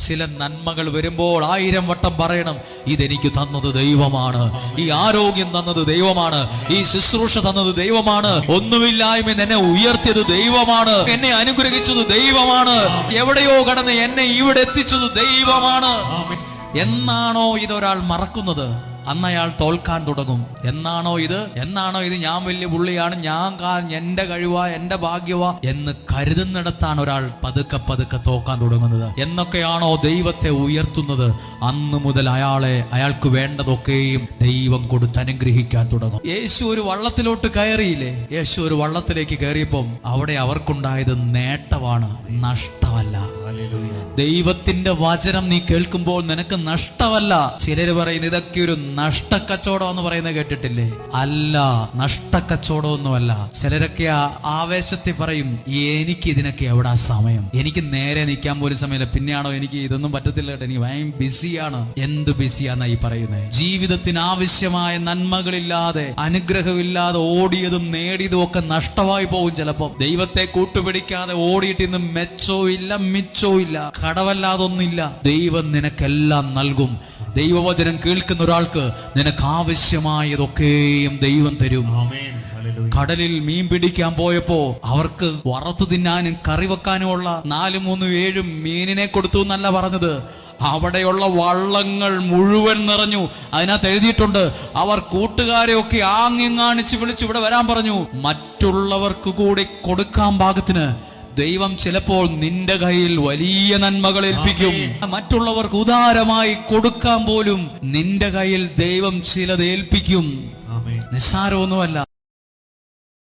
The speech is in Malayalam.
ചില നന്മകൾ വരുമ്പോൾ 1000 വട്ടം പറയണം, ഇതെനിക്ക് തന്നത് ദൈവമാണ്, ഈ ആരോഗ്യം തന്നത് ദൈവമാണ്, ഈ ശുശ്രൂഷ തന്നത് ദൈവമാണ്, ഒന്നുമില്ലായ്മ എന്നെ ഉയർത്തിയത് ദൈവമാണ്, എന്നെ അനുഗ്രഹിച്ചത് ദൈവമാണ്, എവിടെയോ കടന്ന് എന്നെ ഇവിടെ എത്തിച്ചത് ദൈവമാണ്. എന്നാണോ ഇതൊരാൾ മറക്കുന്നത്, അന്ന് അയാൾ തോൽക്കാൻ തുടങ്ങും. എന്നാണോ ഇത് ഞാൻ വലിയ പുള്ളിയാണ്, എന്റെ കഴിവാ, എന്റെ ഭാഗ്യവാ എന്ന് കരുതുന്നിടത്താണ് ഒരാൾ പതുക്കെ പതുക്കെ തോക്കാൻ തുടങ്ങുന്നത്. എന്നൊക്കെയാണോ ദൈവത്തെ ഉയർത്തുന്നത്, അന്ന് മുതൽ അയാൾക്ക് വേണ്ടതൊക്കെയും ദൈവം കൊടുത്ത് അനുഗ്രഹിക്കാൻ തുടങ്ങും. യേശു ഒരു വള്ളത്തിലോട്ട് കയറിയില്ലേ? യേശു ഒരു വള്ളത്തിലേക്ക് കയറിയപ്പം അവിടെ അവർക്കുണ്ടായത് നേട്ടമാണ്, നഷ്ടമല്ല. ദൈവത്തിന്റെ വചനം നീ കേൾക്കുമ്പോൾ നിനക്ക് നഷ്ടമല്ല. ചിലര് പറയുന്നത് ഇതൊക്കെ ഒരു നഷ്ടക്കച്ചവടം എന്ന് പറയുന്നത് കേട്ടിട്ടില്ലേ? അല്ല, നഷ്ടക്കച്ചവടമൊന്നുമല്ല. ചിലരൊക്കെ ആവേശത്തിൽ പറയും, എനിക്ക് ഇതിനൊക്കെ എവിടാ സമയം, എനിക്ക് നേരെ നിൽക്കാൻ പോലും സമയമില്ല, പിന്നെയാണോ എനിക്ക് ഇതൊന്നും പറ്റത്തില്ല കേട്ടോ, എനിക്ക് ഭയങ്കര ബിസിയാണ്. എന്ത് ബിസിയാന്നാ ഈ പറയുന്നത്? ജീവിതത്തിന് ആവശ്യമായ നന്മകളില്ലാതെ, അനുഗ്രഹമില്ലാതെ ഓടിയതും നേടിയതും ഒക്കെ നഷ്ടമായി പോകും. ചിലപ്പോ ദൈവത്തെ കൂട്ടുപിടിക്കാതെ ഓടിയിട്ട് ഇന്ന് മെച്ചോ ഇല്ല, മിച്ചോ ഇല്ല, കടവല്ലാതൊന്നില്ല. ദൈവം നിനക്കെല്ലാം നൽകും. ദൈവവചനം കേൾക്കുന്ന ഒരാൾക്ക് നിനക്ക് ആവശ്യമായതൊക്കെയും ദൈവം തരും. കടലിൽ മീൻ പിടിക്കാൻ പോയപ്പോ അവർക്ക് വറുത്തു തിന്നാനും കറി വെക്കാനുമുള്ള 4, 3, 7 മീനിനെ കൊടുത്തു എന്നല്ല പറഞ്ഞത്. അവിടെയുള്ള വള്ളങ്ങൾ മുഴുവൻ നിറഞ്ഞു. അതിനകത്ത് എഴുതിയിട്ടുണ്ട്, അവർ കൂട്ടുകാരെ ഒക്കെ ആങ്ങിങ്ങാണിച്ച് വിളിച്ചു ഇവിടെ വരാൻ പറഞ്ഞു. മറ്റുള്ളവർക്ക് കൂടി കൊടുക്കാൻ പാകത്തിന് ദൈവം ചിലപ്പോൾ നിന്റെ കയ്യിൽ വലിയ നന്മകൾ ഏൽപ്പിക്കും. മറ്റുള്ളവർക്ക് ഉദാരമായി കൊടുക്കാൻ പോലും നിന്റെ കയ്യിൽ ദൈവം ചിലത് ഏൽപ്പിക്കും. നിസ്സാരമൊന്നുമല്ല.